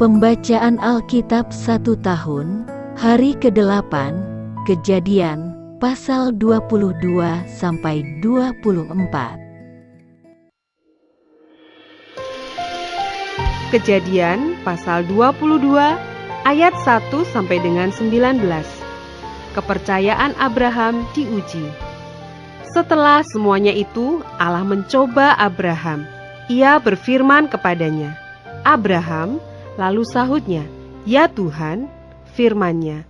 Pembacaan Alkitab 1 tahun, hari ke-8, Kejadian, pasal 22-24. Kejadian pasal 22 ayat 1 sampai dengan 19. Kepercayaan Abraham diuji. Setelah semuanya itu, Allah mencoba Abraham. Ia berfirman kepadanya, "Abraham," lalu sahutnya, "Ya Tuhan," firman-Nya,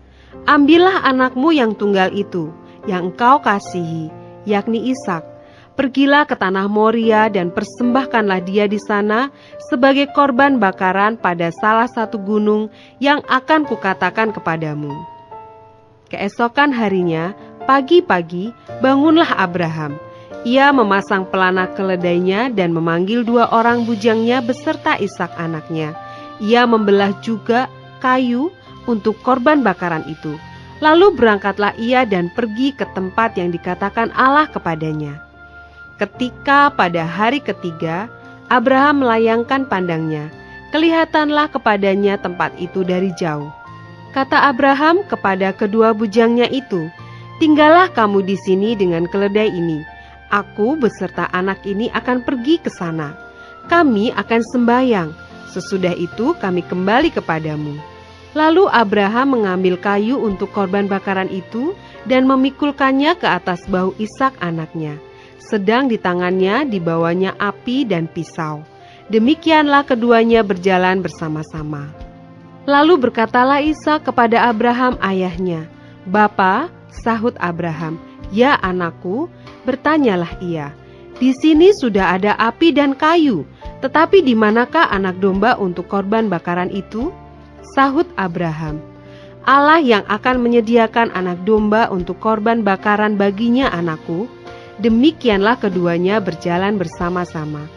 "Ambillah anakmu yang tunggal itu, yang engkau kasihi, yakni Ishak. Pergilah ke tanah Moria dan persembahkanlah dia di sana sebagai korban bakaran pada salah satu gunung yang akan kukatakan kepadamu." Keesokan harinya, pagi-pagi, bangunlah Abraham. Ia memasang pelana keledainya dan memanggil 2 orang bujangnya beserta Ishak anaknya. Ia membelah juga kayu untuk korban bakaran itu. Lalu berangkatlah ia dan pergi ke tempat yang dikatakan Allah kepadanya. Ketika pada hari ketiga, Abraham melayangkan pandangnya. Kelihatanlah kepadanya tempat itu dari jauh. Kata Abraham kepada kedua bujangnya itu, "Tinggallah kamu di sini dengan keledai ini. Aku beserta anak ini akan pergi ke sana. Kami akan sembahyang. Sesudah itu kami kembali kepadamu." Lalu Abraham mengambil kayu untuk korban bakaran itu dan memikulkannya ke atas bahu Ishak anaknya. Sedang di tangannya dibawanya api dan pisau. Demikianlah keduanya berjalan bersama-sama. Lalu berkatalah Ishak kepada Abraham ayahnya, "Bapa," sahut Abraham. "Ya anakku," bertanyalah ia, "di sini sudah ada api dan kayu, tetapi di manakah anak domba untuk korban bakaran itu?" Sahut Abraham, "Allah yang akan menyediakan anak domba untuk korban bakaran baginya anakku." Demikianlah keduanya berjalan bersama-sama.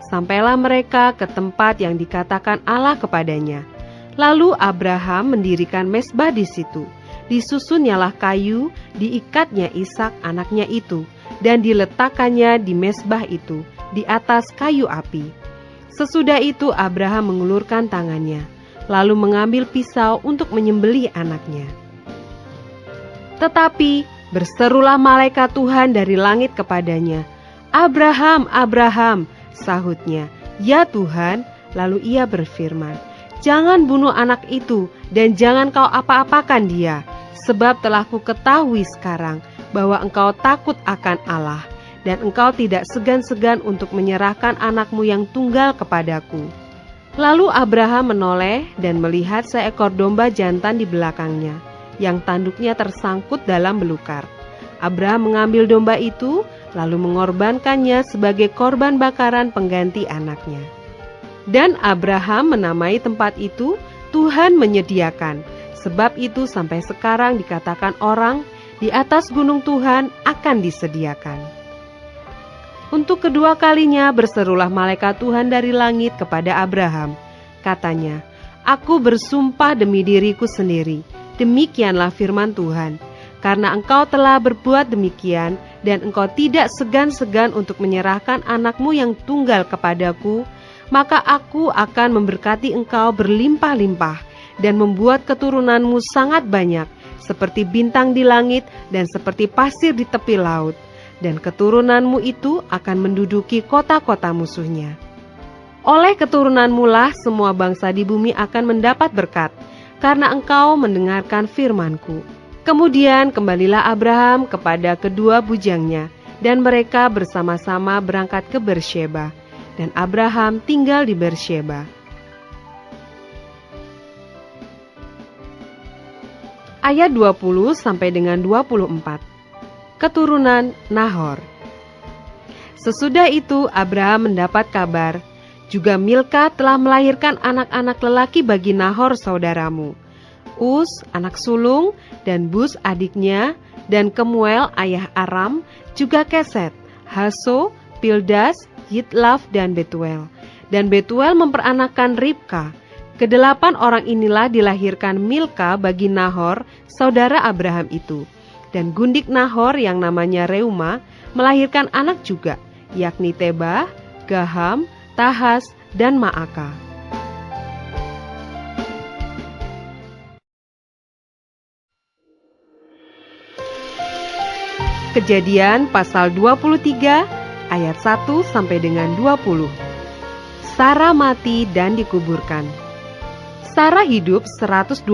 Sampailah mereka ke tempat yang dikatakan Allah kepadanya. Lalu Abraham mendirikan mezbah di situ. Disusunnyalah kayu, diikatnya Ishak anaknya itu, dan diletakkannya di mezbah itu, di atas kayu api. Sesudah itu Abraham mengulurkan tangannya, lalu mengambil pisau untuk menyembelih anaknya. Tetapi berserulah malaikat Tuhan dari langit kepadanya, "Abraham, Abraham," sahutnya, "Ya Tuhan." Lalu ia berfirman, "Jangan bunuh anak itu dan jangan kau apa-apakan dia, sebab telah ku ketahui sekarang bahwa engkau takut akan Allah, dan engkau tidak segan-segan untuk menyerahkan anakmu yang tunggal kepadaku." Lalu Abraham menoleh dan melihat seekor domba jantan di belakangnya, yang tanduknya tersangkut dalam belukar. Abraham mengambil domba itu, lalu mengorbankannya sebagai korban bakaran pengganti anaknya. Dan Abraham menamai tempat itu, "Tuhan menyediakan." Sebab itu sampai sekarang dikatakan orang, di atas gunung Tuhan akan disediakan. Untuk kedua kalinya berserulah malaikat Tuhan dari langit kepada Abraham. Katanya, "Aku bersumpah demi diriku sendiri, demikianlah firman Tuhan, karena engkau telah berbuat demikian, dan engkau tidak segan-segan untuk menyerahkan anakmu yang tunggal kepadaku, maka aku akan memberkati engkau berlimpah-limpah, dan membuat keturunanmu sangat banyak, seperti bintang di langit dan seperti pasir di tepi laut, dan keturunanmu itu akan menduduki kota-kota musuhnya. Oleh keturunanmu lah semua bangsa di bumi akan mendapat berkat, karena engkau mendengarkan firman-Ku." Kemudian kembalilah Abraham kepada kedua bujangnya, dan mereka bersama-sama berangkat ke Beersheba, dan Abraham tinggal di Beersheba. Ayat 20 sampai dengan 24. Keturunan Nahor. Sesudah itu Abraham mendapat kabar, juga Milka telah melahirkan anak-anak lelaki bagi Nahor saudaramu, Us anak sulung, dan Bus adiknya, dan Kemuel ayah Aram, juga Keset, Haso, Pildas, Yitlaf, dan Betuel. Dan Betuel memperanakkan Ribka. Kedelapan orang inilah dilahirkan Milka bagi Nahor, saudara Abraham itu. Dan gundik Nahor yang namanya Reuma melahirkan anak juga, yakni Tebah, Gaham, Tahas, dan Maaka. Kejadian pasal 23 ayat 1 sampai dengan 20. Sarah mati dan dikuburkan. Sarah hidup 127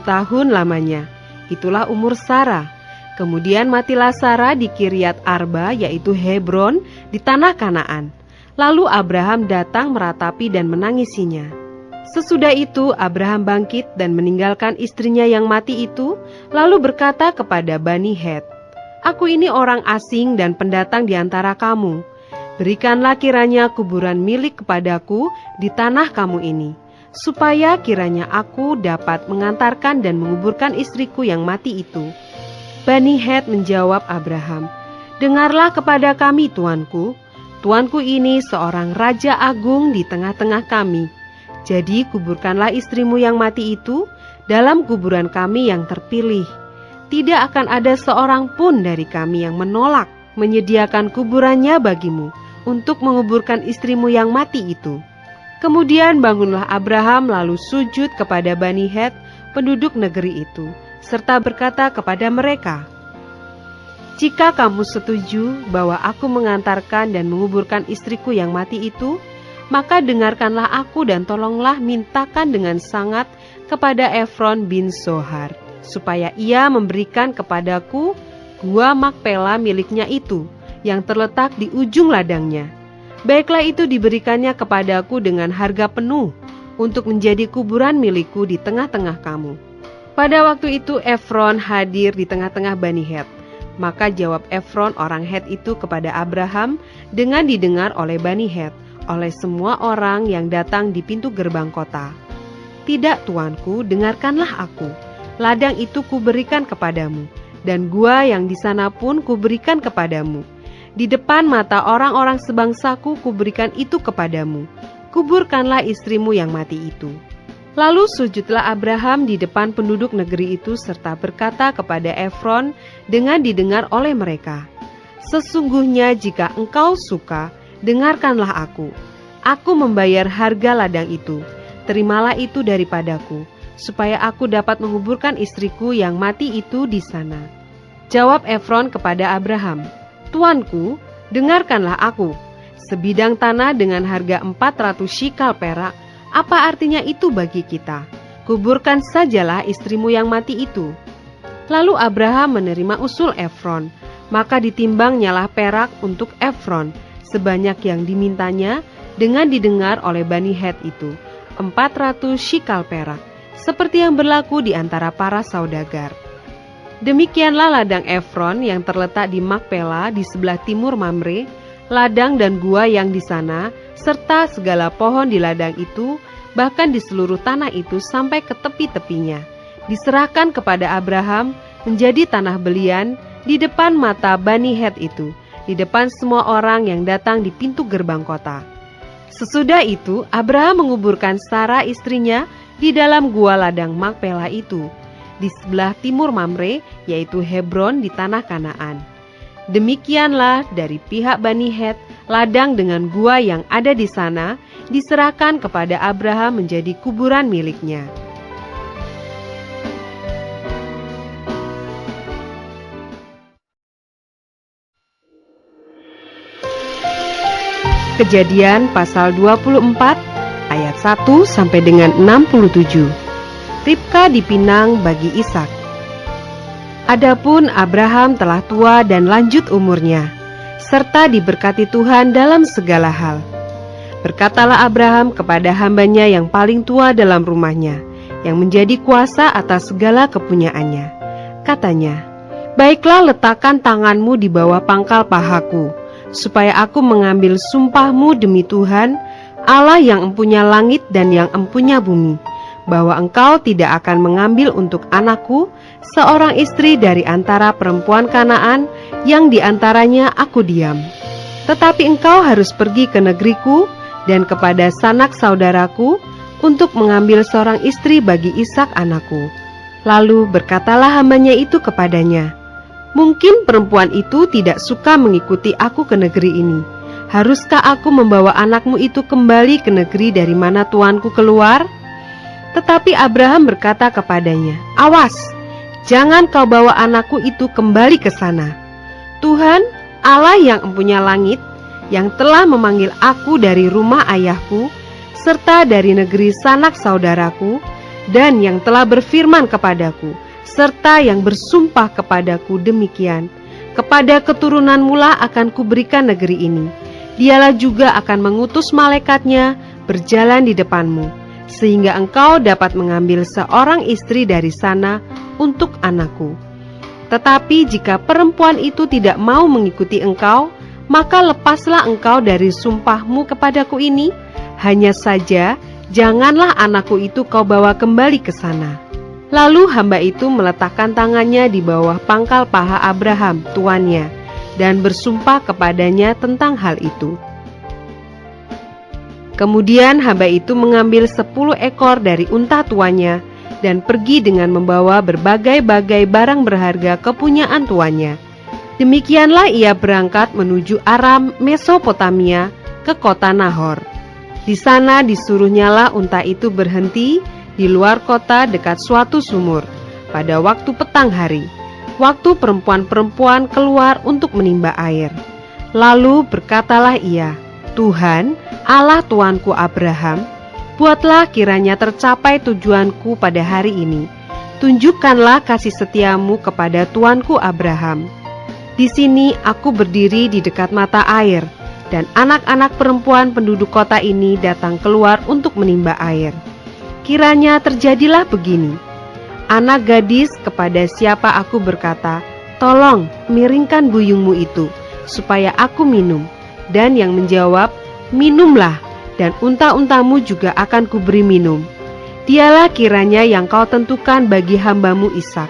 tahun lamanya. Itulah umur Sarah. Kemudian matilah Sarah di Kiryat Arba, yaitu Hebron, di tanah Kanaan. Lalu Abraham datang meratapi dan menangisinya. Sesudah itu Abraham bangkit dan meninggalkan istrinya yang mati itu, lalu berkata kepada Bani Het, "Aku ini orang asing dan pendatang di antara kamu. Berikanlah kiranya kuburan milik kepadaku di tanah kamu ini, supaya kiranya aku dapat mengantarkan dan menguburkan istriku yang mati itu." Bani Het menjawab Abraham, "Dengarlah kepada kami, tuanku. Tuanku ini seorang raja agung di tengah-tengah kami. Jadi kuburkanlah istrimu yang mati itu dalam kuburan kami yang terpilih. Tidak akan ada seorang pun dari kami yang menolak menyediakan kuburannya bagimu untuk menguburkan istrimu yang mati itu." Kemudian bangunlah Abraham lalu sujud kepada Bani Het, penduduk negeri itu, serta berkata kepada mereka, "Jika kamu setuju bahwa aku mengantarkan dan menguburkan istriku yang mati itu, maka dengarkanlah aku dan tolonglah mintakan dengan sangat kepada Efron bin Zohar, supaya ia memberikan kepadaku gua Makpela miliknya itu, yang terletak di ujung ladangnya. Baiklah itu diberikannya kepadaku dengan harga penuh, untuk menjadi kuburan milikku di tengah-tengah kamu." Pada waktu itu Efron hadir di tengah-tengah Bani Het. Maka jawab Efron orang Het itu kepada Abraham dengan didengar oleh Bani Het, oleh semua orang yang datang di pintu gerbang kota. "Tidak, tuanku, dengarkanlah aku. Ladang itu kuberikan kepadamu, dan gua yang di sana pun kuberikan kepadamu. Di depan mata orang-orang sebangsaku kuberikan itu kepadamu. Kuburkanlah istrimu yang mati itu." Lalu sujudlah Abraham di depan penduduk negeri itu serta berkata kepada Efron dengan didengar oleh mereka, "Sesungguhnya jika engkau suka, dengarkanlah aku. Aku membayar harga ladang itu. Terimalah itu daripadaku, supaya aku dapat menguburkan istriku yang mati itu di sana." Jawab Efron kepada Abraham, "Tuanku, dengarkanlah aku. Sebidang tanah dengan harga 400 shikal perak, apa artinya itu bagi kita? Kuburkan sajalah istrimu yang mati itu." Lalu Abraham menerima usul Efron, maka ditimbangnyalah perak untuk Efron, sebanyak yang dimintanya dengan didengar oleh Bani Het itu, 400 shikal perak, seperti yang berlaku di antara para saudagar. Demikianlah ladang Efron yang terletak di Makpela di sebelah timur Mamre, ladang dan gua yang di sana, serta segala pohon di ladang itu, bahkan di seluruh tanah itu sampai ke tepi-tepinya, diserahkan kepada Abraham menjadi tanah belian di depan mata Bani Het itu, di depan semua orang yang datang di pintu gerbang kota. Sesudah itu Abraham menguburkan Sarah istrinya di dalam gua ladang Makpela itu, di sebelah timur Mamre, yaitu Hebron di tanah Kanaan. Demikianlah dari pihak Bani Het, ladang dengan gua yang ada di sana diserahkan kepada Abraham menjadi kuburan miliknya. Kejadian pasal 24 ayat 1 sampai dengan 67. Ribka dipinang bagi Ishak. Adapun Abraham telah tua dan lanjut umurnya, serta diberkati Tuhan dalam segala hal. Berkatalah Abraham kepada hambanya yang paling tua dalam rumahnya, yang menjadi kuasa atas segala kepunyaannya. Katanya, "Baiklah, letakkan tanganmu di bawah pangkal pahaku, supaya aku mengambil sumpahmu demi Tuhan, Allah yang empunya langit dan yang empunya bumi, bahwa engkau tidak akan mengambil untuk anakku seorang istri dari antara perempuan Kanaan yang di antaranya aku diam. Tetapi engkau harus pergi ke negeriku dan kepada sanak saudaraku untuk mengambil seorang istri bagi Ishak anakku." Lalu berkatalah hambanya itu kepadanya, "Mungkin perempuan itu tidak suka mengikuti aku ke negeri ini. Haruskah aku membawa anakmu itu kembali ke negeri dari mana tuanku keluar?" Tetapi Abraham berkata kepadanya, "Awas, jangan kau bawa anakku itu kembali ke sana. Tuhan, Allah yang empunya langit, yang telah memanggil aku dari rumah ayahku, serta dari negeri sanak saudaraku, dan yang telah berfirman kepadaku, serta yang bersumpah kepadaku demikian, kepada keturunan mula akan kuberikan negeri ini. Dialah juga akan mengutus malaikatnya berjalan di depanmu, sehingga engkau dapat mengambil seorang istri dari sana untuk anakku. Tetapi jika perempuan itu tidak mau mengikuti engkau, maka lepaslah engkau dari sumpahmu kepadaku ini. Hanya saja, janganlah anakku itu kau bawa kembali ke sana. Lalu hamba itu meletakkan tangannya di bawah pangkal paha Abraham, tuannya, dan bersumpah kepadanya tentang hal itu. Kemudian hamba itu mengambil 10 ekor dari unta tuannya, dan pergi dengan membawa berbagai-bagai barang berharga kepunyaan tuannya. Demikianlah ia berangkat menuju Aram Mesopotamia ke kota Nahor. Di sana disuruhnyalah unta itu berhenti di luar kota dekat suatu sumur pada waktu petang hari, waktu perempuan-perempuan keluar untuk menimba air. Lalu berkatalah ia, Tuhan, Allah tuanku Abraham, buatlah kiranya tercapai tujuanku pada hari ini. Tunjukkanlah kasih setiamu kepada tuanku Abraham. Di sini aku berdiri di dekat mata air, dan anak-anak perempuan penduduk kota ini datang keluar untuk menimba air. Kiranya terjadilah begini. Anak gadis kepada siapa aku berkata, tolong miringkan buyungmu itu, supaya aku minum. Dan yang menjawab, minumlah, dan unta-untamu juga akan kuberi minum. Dialah kiranya yang kau tentukan bagi hambamu Ishak.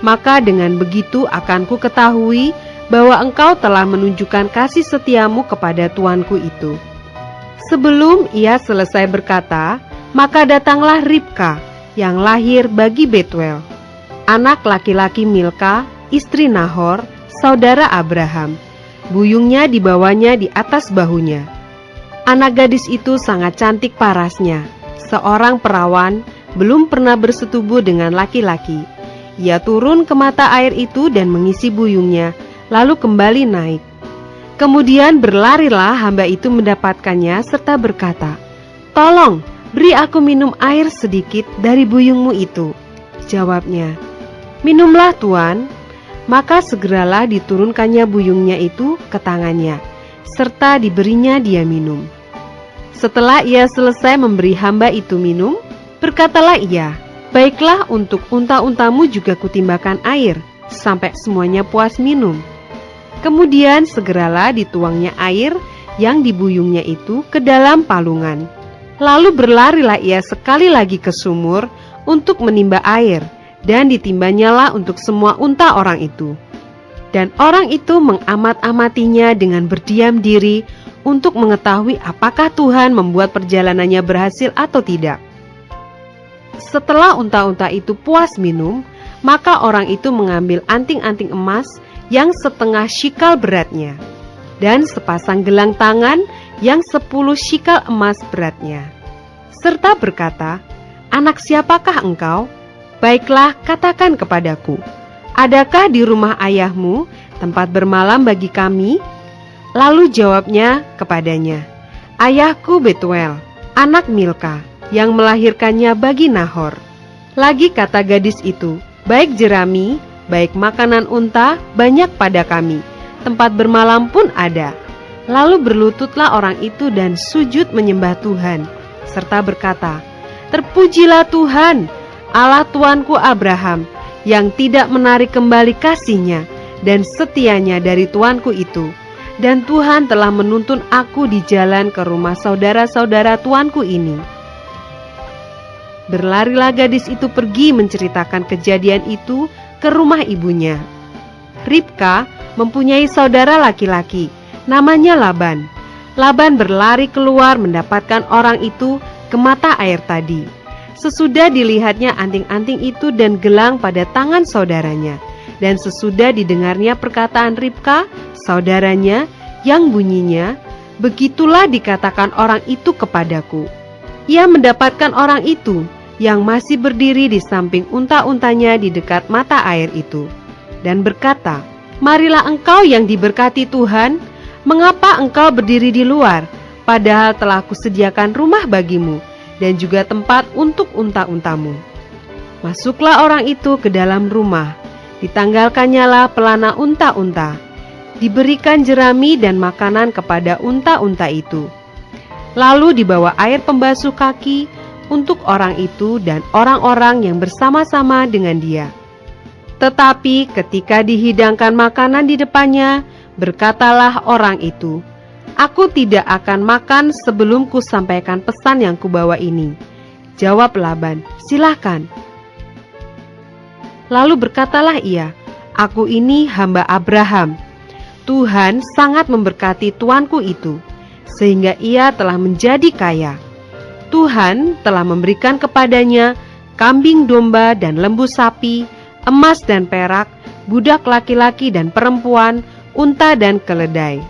Maka dengan begitu akan ku ketahui bahwa engkau telah menunjukkan kasih setiamu kepada tuanku itu. Sebelum ia selesai berkata, maka datanglah Ribka yang lahir bagi Betuel, anak laki-laki Milka, istri Nahor, saudara Abraham. Buyungnya dibawanya di atas bahunya. Anak gadis itu sangat cantik parasnya, seorang perawan, belum pernah bersetubuh dengan laki-laki. Ia turun ke mata air itu dan mengisi buyungnya, lalu kembali naik. Kemudian berlarilah hamba itu mendapatkannya serta berkata, tolong, beri aku minum air sedikit dari buyungmu itu. Jawabnya, minumlah Tuan. Maka segeralah diturunkannya buyungnya itu ke tangannya, serta diberinya dia minum. Setelah ia selesai memberi hamba itu minum, berkatalah ia, baiklah untuk unta-untamu juga kutimbakan air, sampai semuanya puas minum. Kemudian segeralah dituangnya air yang di buyungnya itu ke dalam palungan. Lalu berlarilah ia sekali lagi ke sumur untuk menimba air, dan ditimbanyalah untuk semua unta orang itu. Dan orang itu mengamat-amatinya dengan berdiam diri untuk mengetahui apakah Tuhan membuat perjalanannya berhasil atau tidak. Setelah unta-unta itu puas minum, maka orang itu mengambil anting-anting emas yang setengah shikal beratnya, dan sepasang gelang tangan yang 10 shikal emas beratnya, serta berkata, anak siapakah engkau? Baiklah, katakan kepadaku, adakah di rumah ayahmu tempat bermalam bagi kami? Lalu jawabnya kepadanya, ayahku Betuel, anak Milka, yang melahirkannya bagi Nahor. Lagi kata gadis itu, baik jerami, baik makanan unta, banyak pada kami, tempat bermalam pun ada. Lalu berlututlah orang itu dan sujud menyembah Tuhan, serta berkata, terpujilah Tuhan, Allah tuanku Abraham, yang tidak menarik kembali kasih-Nya dan setianya dari tuanku itu. Dan Tuhan telah menuntun aku di jalan ke rumah saudara-saudara tuanku ini. Berlarilah gadis itu pergi menceritakan kejadian itu ke rumah ibunya. Ribka mempunyai saudara laki-laki, namanya Laban. Laban berlari keluar mendapatkan orang itu ke mata air tadi. Sesudah dilihatnya anting-anting itu dan gelang pada tangan saudaranya, dan sesudah didengarnya perkataan Ribka, saudaranya, yang bunyinya, begitulah dikatakan orang itu kepadaku. Ia mendapatkan orang itu, yang masih berdiri di samping unta-untanya di dekat mata air itu, dan berkata, marilah engkau yang diberkati Tuhan, mengapa engkau berdiri di luar, padahal telah kusediakan rumah bagimu, dan juga tempat untuk unta-untamu. Masuklah orang itu ke dalam rumah, ditanggalkannyalah pelana unta-unta, diberikan jerami dan makanan kepada unta-unta itu. Lalu dibawa air pembasuh kaki untuk orang itu dan orang-orang yang bersama-sama dengan dia. Tetapi ketika dihidangkan makanan di depannya, berkatalah orang itu, "Aku tidak akan makan sebelum kusampaikan pesan yang kubawa ini." Jawab Laban, "Silakan." Lalu berkatalah ia, "Aku ini hamba Abraham. Tuhan sangat memberkati tuanku itu, sehingga ia telah menjadi kaya. Tuhan telah memberikan kepadanya kambing domba dan lembu sapi, emas dan perak, budak laki-laki dan perempuan, unta dan keledai.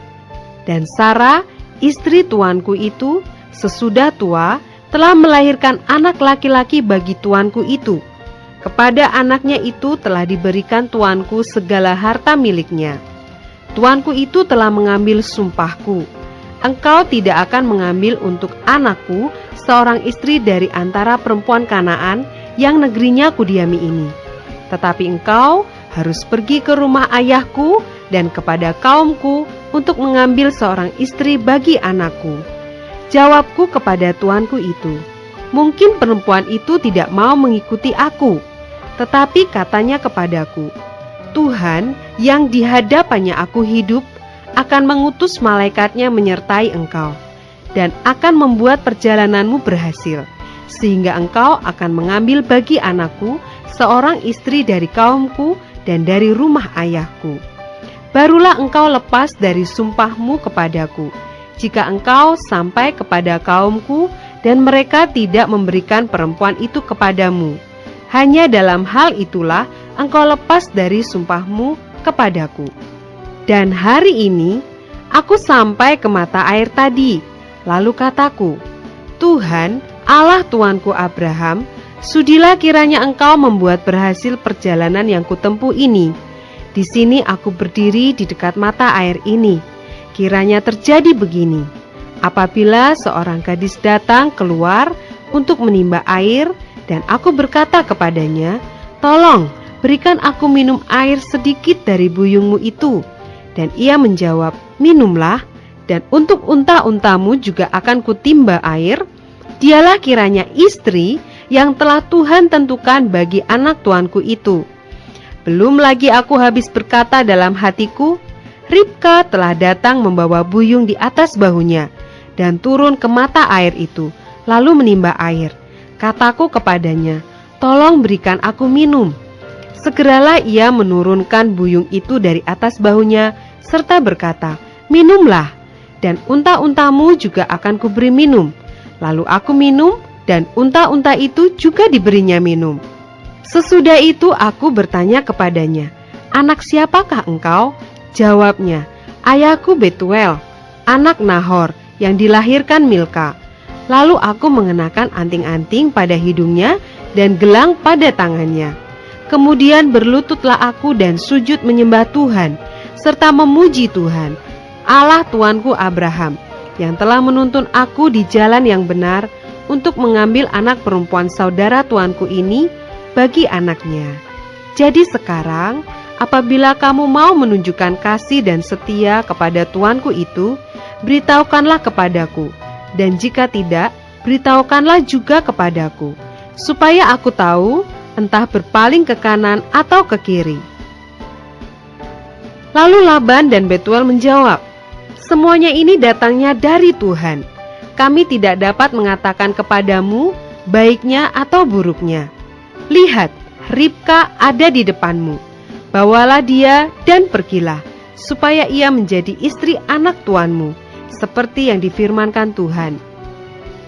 Dan Sarah, istri tuanku itu, sesudah tua, telah melahirkan anak laki-laki bagi tuanku itu. Kepada anaknya itu telah diberikan tuanku segala harta miliknya. Tuanku itu telah mengambil sumpahku. Engkau tidak akan mengambil untuk anakku seorang istri dari antara perempuan Kanaan yang negerinya kudiami ini. Tetapi engkau harus pergi ke rumah ayahku dan kepada kaumku untuk mengambil seorang istri bagi anakku." Jawabku kepada tuanku itu, "Mungkin perempuan itu tidak mau mengikuti aku." Tetapi katanya kepadaku, "Tuhan yang di hadapannya aku hidup akan mengutus malaikatnya menyertai engkau, dan akan membuat perjalananmu berhasil, sehingga engkau akan mengambil bagi anakku seorang istri dari kaumku dan dari rumah ayahku. Barulah engkau lepas dari sumpahmu kepadaku, jika engkau sampai kepada kaumku dan mereka tidak memberikan perempuan itu kepadamu. Hanya dalam hal itulah engkau lepas dari sumpahmu kepadaku. Dan hari ini aku sampai ke mata air tadi. Lalu kataku, Tuhan, Allah tuanku Abraham, sudilah kiranya engkau membuat berhasil perjalanan yang kutempuh ini. Di sini aku berdiri di dekat mata air ini. Kiranya terjadi begini. Apabila seorang gadis datang keluar untuk menimba air, dan aku berkata kepadanya, "Tolong, berikan aku minum air sedikit dari buyungmu itu." Dan ia menjawab, "Minumlah, dan untuk unta-untamu juga akan kutimba air." Dialah kiranya istri yang telah Tuhan tentukan bagi anak tuanku itu. Belum lagi aku habis berkata dalam hatiku, Ribka telah datang membawa buyung di atas bahunya, dan turun ke mata air itu, lalu menimba air. Kataku kepadanya, "Tolong berikan aku minum." Segeralah ia menurunkan buyung itu dari atas bahunya, serta berkata, "Minumlah, dan unta-untamu juga akan kuberi minum." Lalu aku minum, dan unta-unta itu juga diberinya minum. Sesudah itu aku bertanya kepadanya, "Anak siapakah engkau?" Jawabnya, "Ayahku Betuel, anak Nahor, yang dilahirkan Milka." Lalu aku mengenakan anting-anting pada hidungnya dan gelang pada tangannya. Kemudian berlututlah aku dan sujud menyembah Tuhan, serta memuji Tuhan, Allah tuanku Abraham, yang telah menuntun aku di jalan yang benar untuk mengambil anak perempuan saudara tuanku ini bagi anaknya. Jadi sekarang, apabila kamu mau menunjukkan kasih dan setia kepada tuanku itu, beritahukanlah kepadaku. Dan jika tidak, beritahukanlah juga kepadaku, supaya aku tahu entah berpaling ke kanan atau ke kiri. Lalu Laban dan Betuel menjawab, "Semuanya ini datangnya dari Tuhan. Kami tidak dapat mengatakan kepadamu baiknya atau buruknya. Lihat, Ribka ada di depanmu. Bawalah dia dan pergilah, supaya ia menjadi istri anak tuanmu, seperti yang difirmankan Tuhan."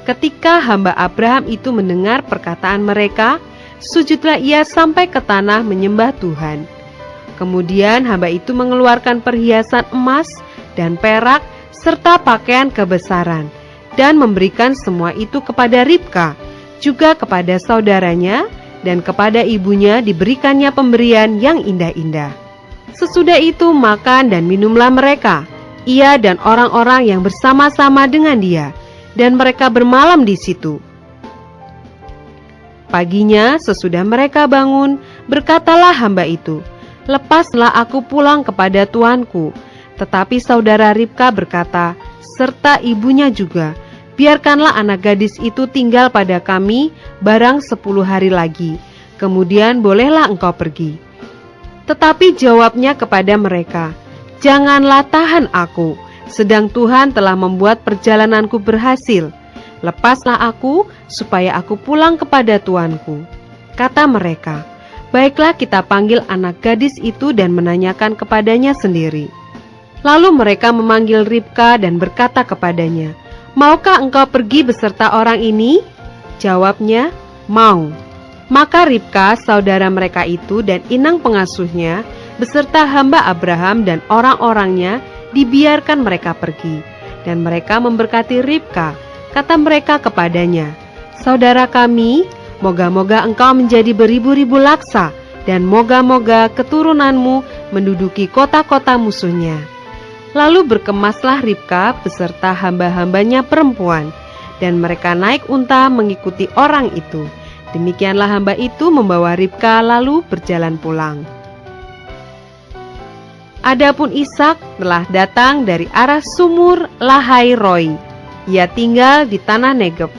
Ketika hamba Abraham itu mendengar perkataan mereka, sujudlah ia sampai ke tanah menyembah Tuhan. Kemudian hamba itu mengeluarkan perhiasan emas dan perak serta pakaian kebesaran, dan memberikan semua itu kepada Ribka, juga kepada saudaranya, dan kepada ibunya diberikannya pemberian yang indah-indah. Sesudah itu makan dan minumlah mereka, ia dan orang-orang yang bersama-sama dengan dia, dan mereka bermalam di situ. Paginya sesudah mereka bangun, berkatalah hamba itu, "Lepaslah aku pulang kepada tuanku." Tetapi saudara Ribka berkata, serta ibunya juga, "Biarkanlah anak gadis itu tinggal pada kami barang 10 hari lagi, kemudian bolehlah engkau pergi." Tetapi jawabnya kepada mereka, "Janganlah tahan aku, sedang Tuhan telah membuat perjalananku berhasil. Lepaslah aku, supaya aku pulang kepada tuanku." Kata mereka, "Baiklah, kita panggil anak gadis itu dan menanyakan kepadanya sendiri." Lalu mereka memanggil Ribka dan berkata kepadanya, "Maukah engkau pergi beserta orang ini?" Jawabnya, "Mau." Maka Ribka, saudara mereka itu dan inang pengasuhnya, beserta hamba Abraham dan orang-orangnya, dibiarkan mereka pergi. Dan mereka memberkati Ribka. Kata mereka kepadanya, "Saudara kami, moga-moga engkau menjadi beribu-ribu laksa, dan moga-moga keturunanmu menduduki kota-kota musuhnya." Lalu berkemaslah Ribka beserta hamba-hambanya perempuan, dan mereka naik unta mengikuti orang itu. Demikianlah hamba itu membawa Ribka lalu berjalan pulang. Adapun Ishak telah datang dari arah sumur Lahai Roi. Ia tinggal di tanah Negeb.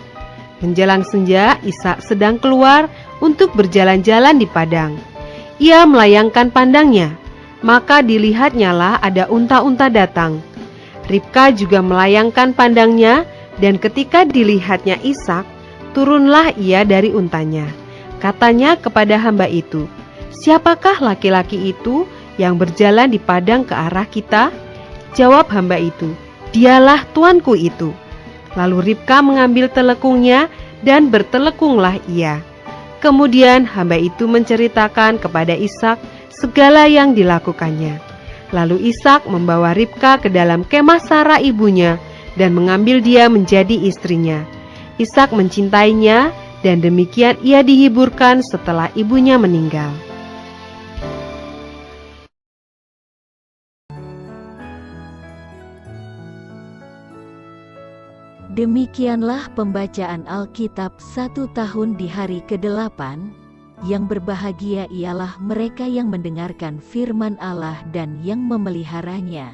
Menjelang senja, Ishak sedang keluar untuk berjalan-jalan di padang. Ia melayangkan pandangnya, maka dilihatnyalah ada unta-unta datang. Ribka juga melayangkan pandangnya, dan ketika dilihatnya Ishak, turunlah ia dari untanya. Katanya kepada hamba itu, "Siapakah laki-laki itu yang berjalan di padang ke arah kita?" Jawab hamba itu, "Dialah tuanku itu." Lalu Ribka mengambil telekungnya dan bertelekunglah ia. Kemudian hamba itu menceritakan kepada Ishak segala yang dilakukannya. Lalu Ishak membawa Ribka ke dalam kemah Sarah ibunya dan mengambil dia menjadi istrinya. Ishak mencintainya, dan demikian ia dihiburkan setelah ibunya meninggal. Demikianlah pembacaan Alkitab 1 tahun di hari ke-8. Yang berbahagia ialah mereka yang mendengarkan firman Allah dan yang memeliharanya.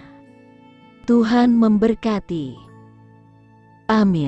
Tuhan memberkati. Amin.